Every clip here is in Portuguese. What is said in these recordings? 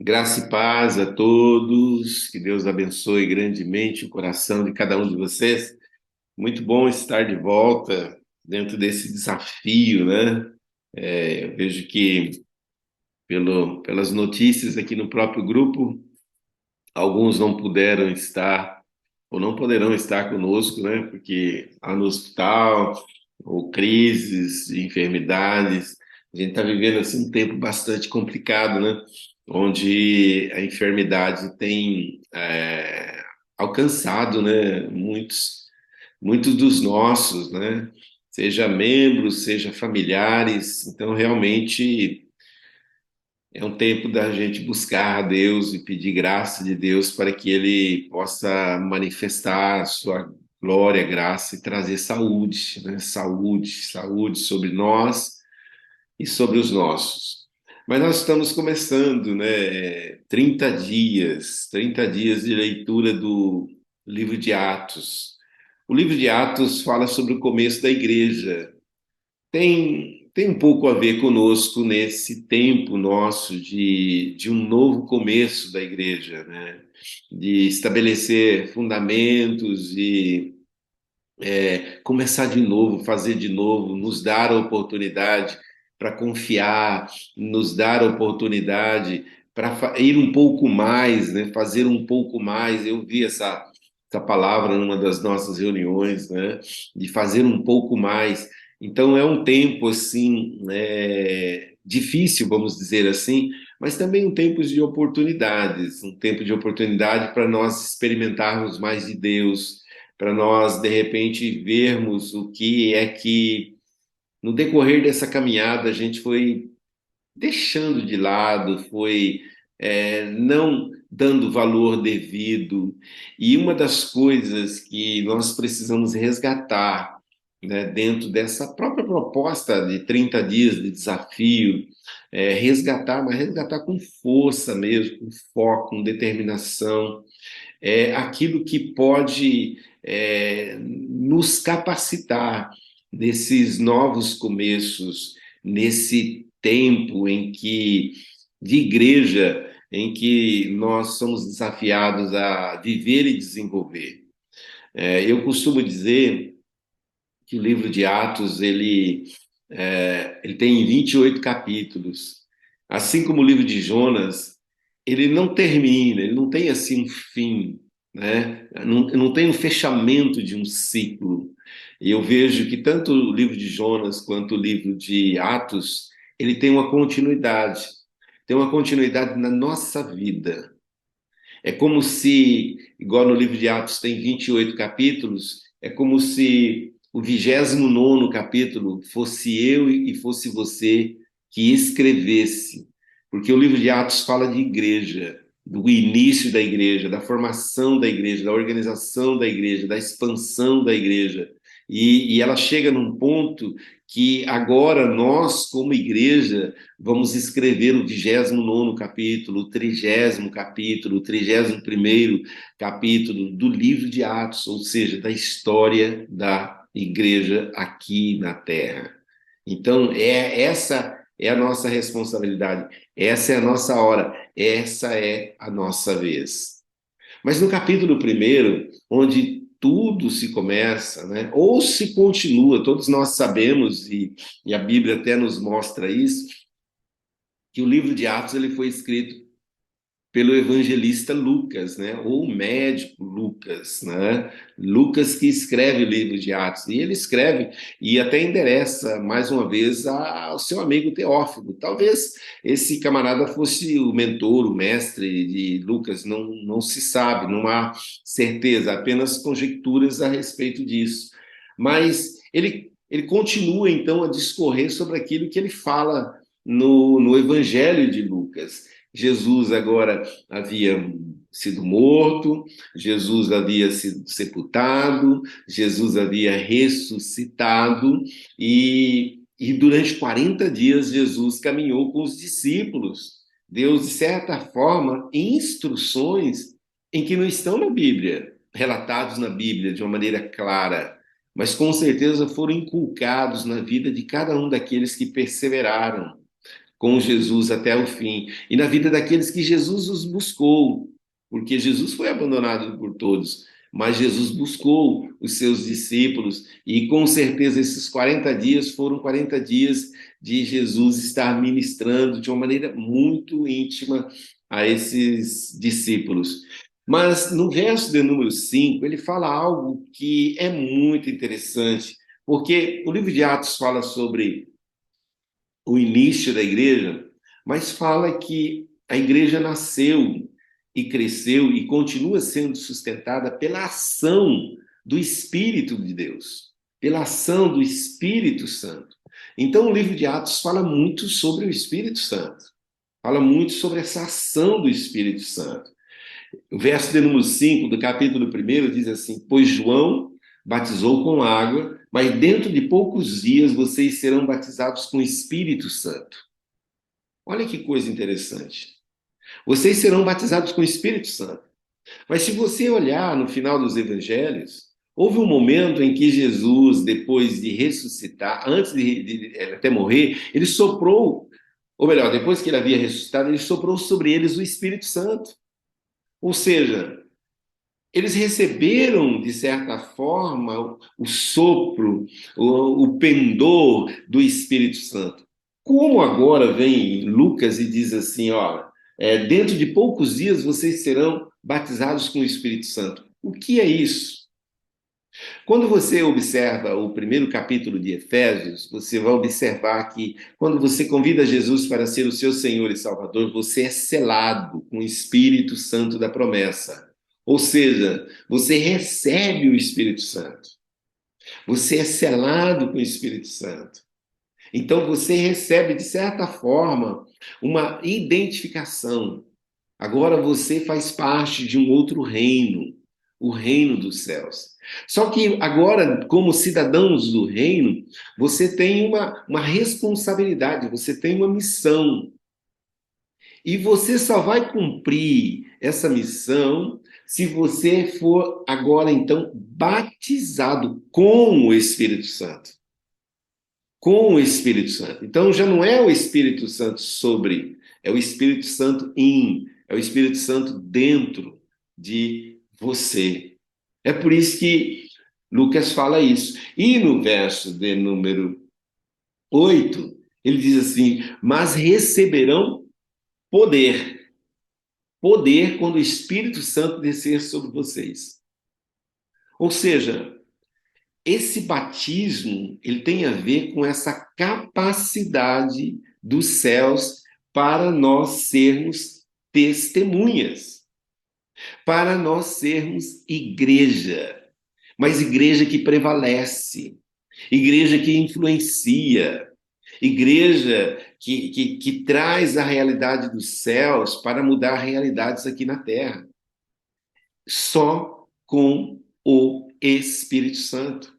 Graça e paz a todos, que Deus abençoe grandemente o coração de cada um de vocês. Muito bom estar de volta dentro desse desafio, né? Eu vejo que pelas notícias aqui no próprio grupo, alguns não puderam estar ou não poderão estar conosco, né? Porque lá no hospital, ou crises, enfermidades, a gente está vivendo assim um tempo bastante complicado, né? Onde a enfermidade tem alcançado, né? Muitos dos nossos, né? Seja membros, seja familiares. Então, realmente é um tempo da gente buscar a Deus e pedir graça de Deus para que Ele possa manifestar a sua glória, graça e trazer saúde, né? Saúde sobre nós e sobre os nossos. Mas nós estamos começando, né? 30 dias de leitura do livro de Atos. O livro de Atos fala sobre o começo da igreja, tem um pouco a ver conosco nesse tempo nosso de um novo começo da igreja, né? De estabelecer fundamentos e começar de novo, fazer de novo, nos dar a oportunidade para confiar, nos dar a oportunidade para ir um pouco mais, né? Fazer um pouco mais. Eu vi essa palavra numa das nossas reuniões, né? De fazer um pouco mais. Então é um tempo assim difícil, vamos dizer assim, mas também um tempo de oportunidades, um tempo de oportunidade para nós experimentarmos mais de Deus, para nós, de repente, vermos o que é que, no decorrer dessa caminhada, a gente foi deixando de lado, foi não dando valor devido. E uma das coisas que nós precisamos resgatar, né, dentro dessa própria proposta de 30 dias de desafio, resgatar, mas resgatar com força mesmo, com foco, com determinação, aquilo que pode nos capacitar nesses novos começos, nesse tempo em que, de igreja, em que nós somos desafiados a viver e desenvolver. Eu costumo dizer que o livro de Atos ele tem 28 capítulos. Assim como o livro de Jonas, ele não termina, ele não tem assim um fim, né? Não tem um fechamento de um ciclo. E eu vejo que tanto o livro de Jonas quanto o livro de Atos, ele tem uma continuidade na nossa vida. É como se, igual no livro de Atos tem 28 capítulos, é como se o 29º capítulo fosse eu e fosse você que escrevesse. Porque o livro de Atos fala de igreja, do início da igreja, da formação da igreja, da organização da igreja, da expansão da igreja. E ela chega num ponto que agora nós, como igreja, vamos escrever o 29º capítulo, o 30º capítulo, o 31º capítulo do livro de Atos, ou seja, da história da igreja aqui na Terra. Então, essa é a nossa responsabilidade, essa é a nossa hora, essa é a nossa vez. Mas no capítulo primeiro, onde tudo se começa, né? Ou se continua, todos nós sabemos, e a Bíblia até nos mostra isso, que o livro de Atos ele foi escrito pelo evangelista Lucas, né? Ou o médico Lucas, né? Lucas que escreve o livro de Atos. E ele escreve e até endereça mais uma vez ao seu amigo Teófilo. Talvez esse camarada fosse o mentor, o mestre de Lucas, não se sabe, não há certeza, apenas conjecturas a respeito disso. Mas ele continua então a discorrer sobre aquilo que ele fala no Evangelho de Lucas. Jesus agora havia sido morto, Jesus havia sido sepultado, Jesus havia ressuscitado e durante 40 dias Jesus caminhou com os discípulos. Deu, de certa forma, instruções em que não estão na Bíblia, relatados na Bíblia de uma maneira clara, mas com certeza foram inculcados na vida de cada um daqueles que perseveraram. com Jesus até o fim, e na vida daqueles que Jesus os buscou, porque Jesus foi abandonado por todos, mas Jesus buscou os seus discípulos, e com certeza esses 40 dias foram 40 dias de Jesus estar ministrando de uma maneira muito íntima a esses discípulos. Mas no verso de número 5, ele fala algo que é muito interessante, porque o livro de Atos fala sobre o início da igreja, mas fala que a igreja nasceu e cresceu e continua sendo sustentada pela ação do Espírito de Deus, pela ação do Espírito Santo. Então, o livro de Atos fala muito sobre o Espírito Santo, fala muito sobre essa ação do Espírito Santo. O verso de número 5 do capítulo 1 diz assim: Pois João batizou com água, mas dentro de poucos dias vocês serão batizados com o Espírito Santo. Olha que coisa interessante. Vocês serão batizados com o Espírito Santo. Mas se você olhar no final dos evangelhos, houve um momento em que Jesus, depois de ressuscitar, antes de até morrer, ele soprou, ou melhor, depois que ele havia ressuscitado, ele soprou sobre eles o Espírito Santo. Ou seja, eles receberam, de certa forma, o sopro, o pendor do Espírito Santo. Como agora vem Lucas e diz assim, ó, dentro de poucos dias vocês serão batizados com o Espírito Santo. O que é isso? Quando você observa o primeiro capítulo de Efésios, você vai observar que quando você convida Jesus para ser o seu Senhor e Salvador, você é selado com o Espírito Santo da promessa. Ou seja, você recebe o Espírito Santo. Você é selado com o Espírito Santo. Então você recebe, de certa forma, uma identificação. Agora você faz parte de um outro reino, o reino dos céus. Só que agora, como cidadãos do reino, você tem uma responsabilidade, você tem uma missão. E você só vai cumprir essa missão se você for agora, então, batizado com o Espírito Santo. Com o Espírito Santo. Então já não é o Espírito Santo sobre, é o Espírito Santo é o Espírito Santo dentro de você. É por isso que Lucas fala isso. E no verso de número 8 ele diz assim: Mas receberão poder. Poder quando o Espírito Santo descer sobre vocês. Ou seja, esse batismo, ele tem a ver com essa capacidade dos céus para nós sermos testemunhas, para nós sermos igreja, mas igreja que prevalece, igreja que influencia, igreja que traz a realidade dos céus para mudar realidades aqui na terra. Só com o Espírito Santo.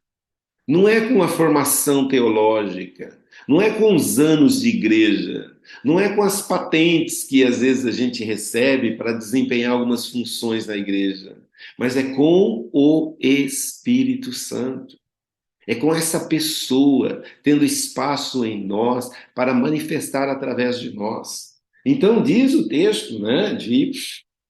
Não é com a formação teológica, não é com os anos de igreja, não é com as patentes que às vezes a gente recebe para desempenhar algumas funções na igreja, mas é com o Espírito Santo. É com essa pessoa tendo espaço em nós para manifestar através de nós. Então diz o texto, né, de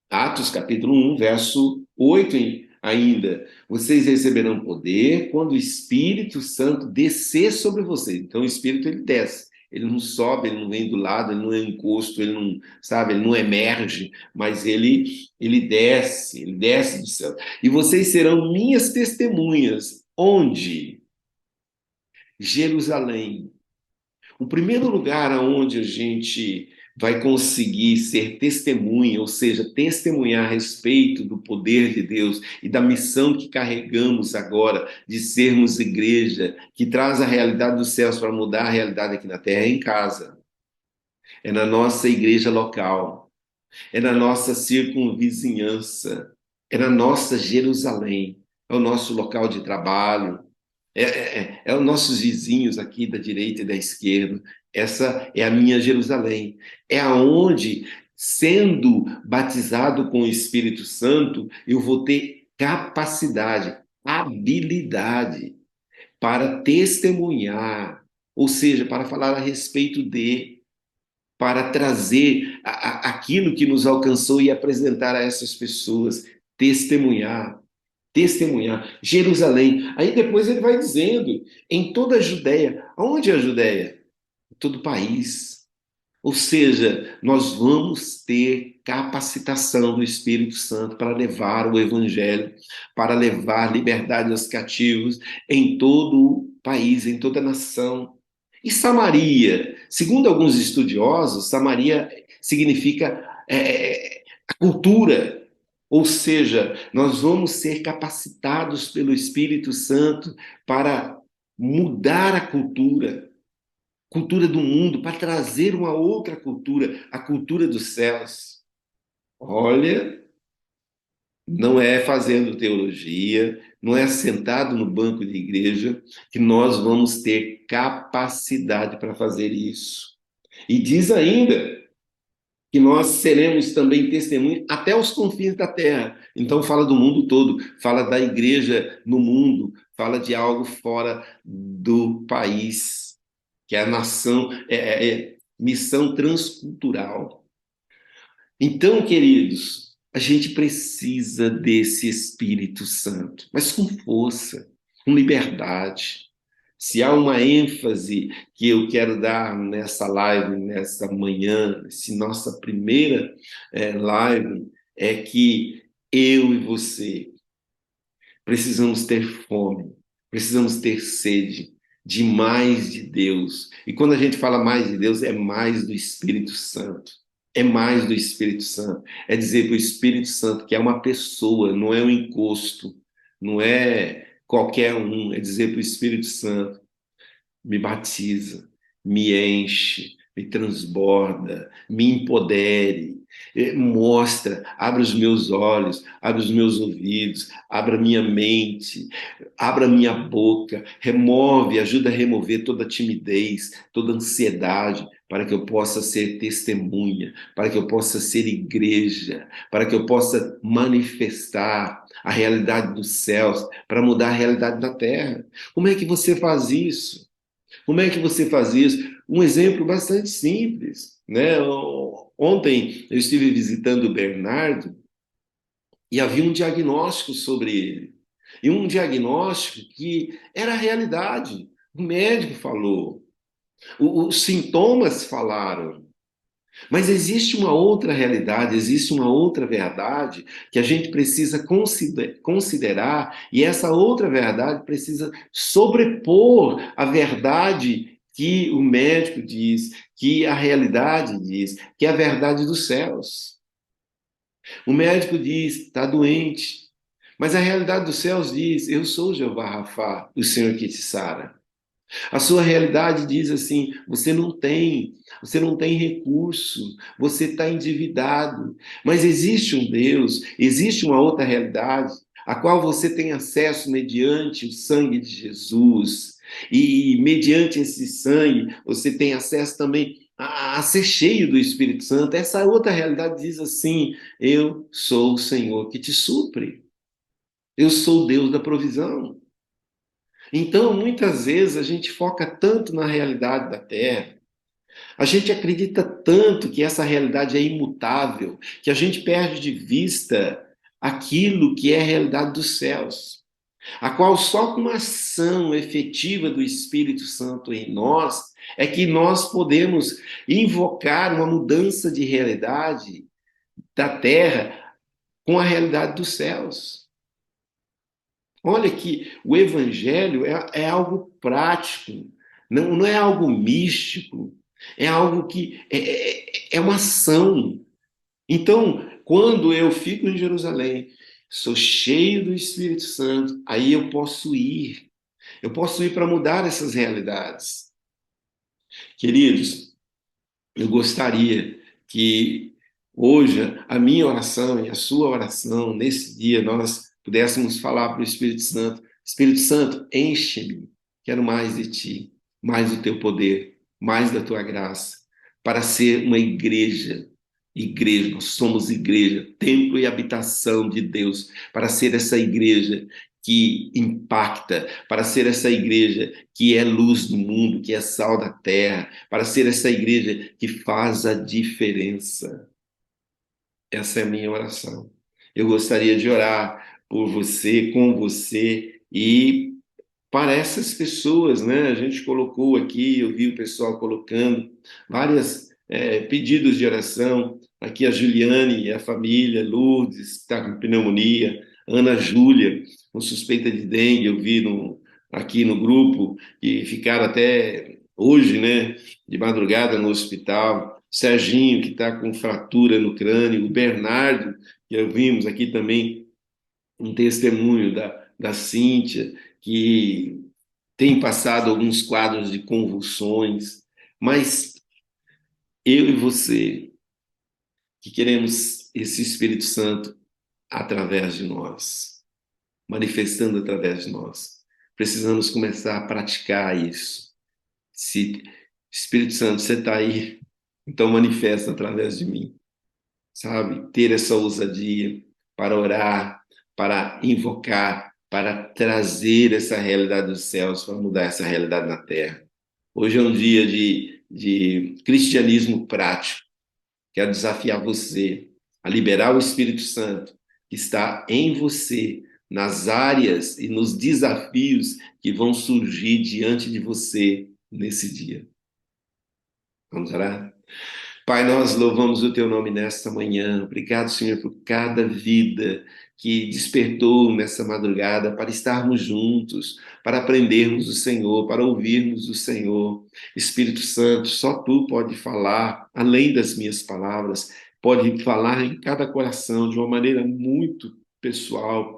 Atos capítulo 1, verso 8 ainda. Vocês receberão poder quando o Espírito Santo descer sobre vocês. Então o Espírito ele desce. Ele não sobe, ele não vem do lado, ele não é encosto, ele não, sabe, ele não emerge, mas ele desce do céu. E vocês serão minhas testemunhas. Onde? Jerusalém. O primeiro lugar aonde a gente vai conseguir ser testemunha, ou seja, testemunhar a respeito do poder de Deus e da missão que carregamos agora de sermos igreja, que traz a realidade dos céus para mudar a realidade aqui na terra, é em casa. É na nossa igreja local, é na nossa circunvizinhança, é na nossa Jerusalém, é o nosso local de trabalho, é os nossos vizinhos aqui da direita e da esquerda. Essa é a minha Jerusalém. É aonde, sendo batizado com o Espírito Santo, eu vou ter capacidade, habilidade para testemunhar, ou seja, para falar a respeito de. para trazer aquilo que nos alcançou e apresentar a essas pessoas, testemunhar, testemunhar. Jerusalém. Aí depois ele vai dizendo, em toda a Judéia. Aonde é a Judéia? Em todo o país. Ou seja, nós vamos ter capacitação do Espírito Santo para levar o Evangelho, para levar liberdade aos cativos em todo o país, em toda a nação. E Samaria, segundo alguns estudiosos, Samaria significa a cultura, ou seja, nós vamos ser capacitados pelo Espírito Santo para mudar a cultura do mundo, para trazer uma outra cultura, a cultura dos céus. Olha, não é fazendo teologia, não é sentado no banco de igreja que nós vamos ter capacidade para fazer isso. E diz ainda que nós seremos também testemunhas até os confins da terra. Então fala do mundo todo, fala da igreja no mundo, fala de algo fora do país, que é a nação, missão transcultural. Então, queridos, a gente precisa desse Espírito Santo, mas com força, com liberdade. Se há uma ênfase que eu quero dar nessa live, nessa manhã, se nossa primeira live, é que eu e você precisamos ter fome, precisamos ter sede de mais de Deus. E quando a gente fala mais de Deus, é mais do Espírito Santo. É mais do Espírito Santo. É dizer para o Espírito Santo que é uma pessoa, não é um encosto, não é qualquer um. É dizer para o Espírito Santo: me batiza, me enche, me transborda, me empodere, mostra, abre os meus olhos, abre os meus ouvidos, abre a minha mente, abre a minha boca, remove, ajuda a remover toda timidez, toda ansiedade, para que eu possa ser testemunha, para que eu possa ser igreja, para que eu possa manifestar a realidade dos céus, para mudar a realidade da terra. Como é que você faz isso? Como é que você faz isso? Um exemplo bastante simples, né? Ontem eu estive visitando o Bernardo e havia um diagnóstico sobre ele. E um diagnóstico que era a realidade. O médico falou, os sintomas falaram. Mas existe uma outra realidade, existe uma outra verdade que a gente precisa considerar, e essa outra verdade precisa sobrepor a verdade que o médico diz, que a realidade diz, que é a verdade dos céus. O médico diz, está doente, mas a realidade dos céus diz, eu sou Jeová Rafá, o Senhor que te sara. A sua realidade diz assim: você não tem recurso, você está endividado. Mas existe um Deus, existe uma outra realidade, a qual você tem acesso mediante o sangue de Jesus. E mediante esse sangue, você tem acesso também a ser cheio do Espírito Santo. Essa outra realidade diz assim: eu sou o Senhor que te supre. Eu sou o Deus da provisão. Então, muitas vezes, a gente foca tanto na realidade da Terra, a gente acredita tanto que essa realidade é imutável, que a gente perde de vista aquilo que é a realidade dos céus, a qual só com uma ação efetiva do Espírito Santo em nós é que nós podemos invocar uma mudança de realidade da Terra com a realidade dos céus. Olha que o evangelho é algo prático, não é algo místico, é algo que é uma ação. Então, quando eu fico em Jerusalém, sou cheio do Espírito Santo, aí eu posso ir para mudar essas realidades. Queridos, eu gostaria que hoje a minha oração e a sua oração, nesse dia, nós pudéssemos falar para o Espírito Santo: Espírito Santo, enche-me, quero mais de ti, mais do teu poder, mais da tua graça, para ser uma igreja. Igreja, nós somos igreja, templo e habitação de Deus, para ser essa igreja que impacta, para ser essa igreja que é luz do mundo, que é sal da terra, para ser essa igreja que faz a diferença. Essa é a minha oração. Eu gostaria de orar por você, com você e para essas pessoas, né? A gente colocou aqui, eu vi o pessoal colocando vários pedidos de oração. Aqui a Juliane e a família, Lourdes, que está com pneumonia, Ana Júlia, com suspeita de dengue, eu vi aqui no grupo, e ficaram até hoje, né, de madrugada no hospital. Serginho, que está com fratura no crânio, o Bernardo, que vimos aqui também um testemunho da Cíntia, que tem passado alguns quadros de convulsões, mas eu e você, que queremos esse Espírito Santo através de nós, manifestando através de nós, precisamos começar a praticar isso. Se Espírito Santo, você está aí, então manifesta através de mim, sabe? Ter essa ousadia para orar, para invocar, para trazer essa realidade dos céus, para mudar essa realidade na terra. Hoje é um dia de cristianismo prático. Quero desafiar você a liberar o Espírito Santo que está em você, nas áreas e nos desafios que vão surgir diante de você nesse dia. Vamos orar? Pai, nós louvamos o teu nome nesta manhã. Obrigado, Senhor, por cada vida que despertou nessa madrugada para estarmos juntos, para aprendermos do Senhor, para ouvirmos do Senhor. Espírito Santo, só tu pode falar, além das minhas palavras, pode falar em cada coração de uma maneira muito pessoal.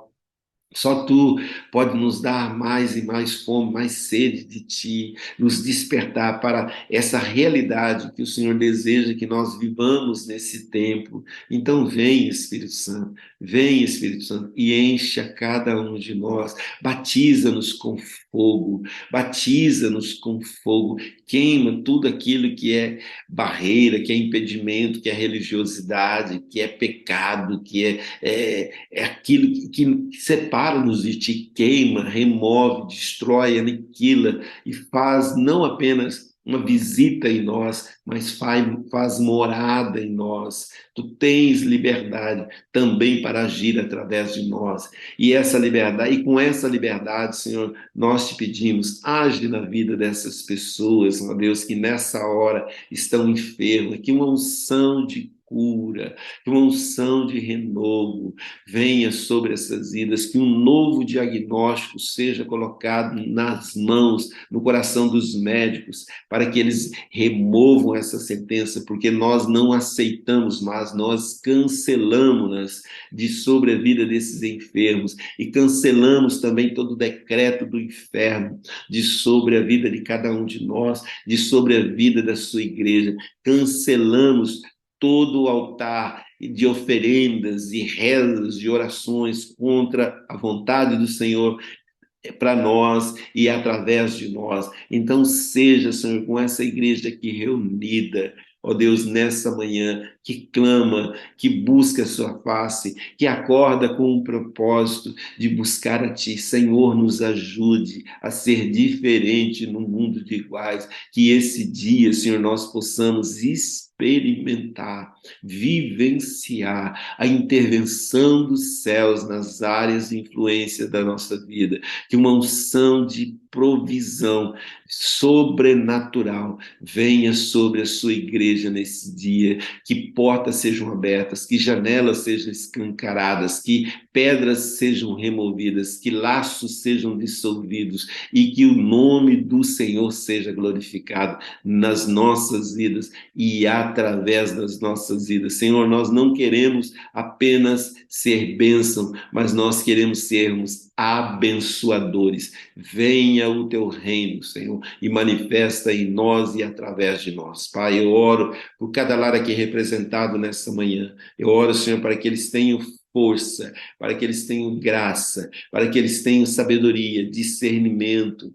Só tu pode nos dar mais e mais fome, mais sede de ti, nos despertar para essa realidade que o Senhor deseja que nós vivamos nesse tempo. Então vem Espírito Santo e enche a cada um de nós, batiza-nos com fogo, batiza-nos com fogo, queima tudo aquilo que é barreira, que é impedimento, que é religiosidade, que é pecado, que é aquilo que separa-nos de ti, queima, remove, destrói, aniquila e faz não apenas uma visita em nós, mas faz morada em nós. Tu tens liberdade também para agir através de nós. E essa liberdade, e com essa liberdade, Senhor, nós te pedimos, age na vida dessas pessoas, ó Deus, que nessa hora estão enfermas, que uma unção de cura, que uma unção de renovo venha sobre essas vidas, que um novo diagnóstico seja colocado nas mãos, no coração dos médicos, para que eles removam essa sentença, porque nós não aceitamos mais, nós cancelamos-nas de sobre a vida desses enfermos e cancelamos também todo o decreto do inferno de sobre a vida de cada um de nós, de sobre a vida da sua igreja. Cancelamos todo o altar de oferendas e rezas, de orações contra a vontade do Senhor para nós e através de nós. Então seja, Senhor, com essa igreja aqui reunida, ó Deus, nessa manhã, que clama, que busca a sua face, que acorda com um propósito de buscar a Ti. Senhor, nos ajude a ser diferente no mundo de iguais, que esse dia, Senhor, nós possamos experimentar, vivenciar a intervenção dos céus nas áreas de influência da nossa vida, que uma unção de provisão sobrenatural venha sobre a sua igreja nesse dia, que portas sejam abertas, que janelas sejam escancaradas, que pedras sejam removidas, que laços sejam dissolvidos e que o nome do Senhor seja glorificado nas nossas vidas e através das nossas vidas. Senhor, nós não queremos apenas ser bênção, mas nós queremos sermos abençoadores. Venha o teu reino, Senhor, e manifesta em nós e através de nós. Pai, eu oro por cada lar aqui representado nessa manhã. Eu oro, Senhor, para que eles tenham força, para que eles tenham graça, para que eles tenham sabedoria, discernimento,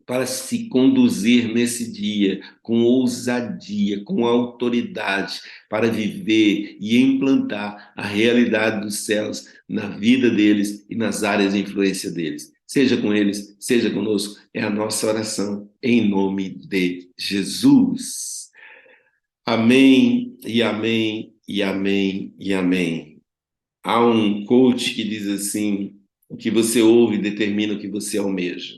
para se conduzir nesse dia com ousadia, com autoridade, para viver e implantar a realidade dos céus na vida deles e nas áreas de influência deles. Seja com eles, seja conosco, é a nossa oração, em nome de Jesus. Amém, e amém, e amém, e amém. Há um coach que diz assim: o que você ouve determina o que você almeja.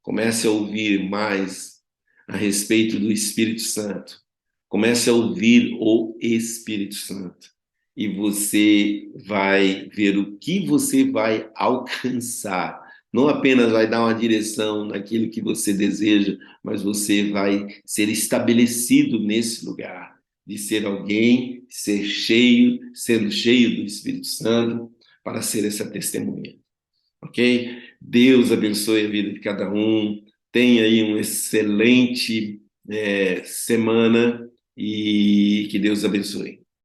Comece a ouvir mais a respeito do Espírito Santo. Comece a ouvir o Espírito Santo. E você vai ver o que você vai alcançar. Não apenas vai dar uma direção naquilo que você deseja, mas você vai ser estabelecido nesse lugar, de ser alguém, ser cheio, sendo cheio do Espírito Santo, para ser essa testemunha. Ok? Deus abençoe a vida de cada um. Tenha aí uma excelente semana e que Deus abençoe.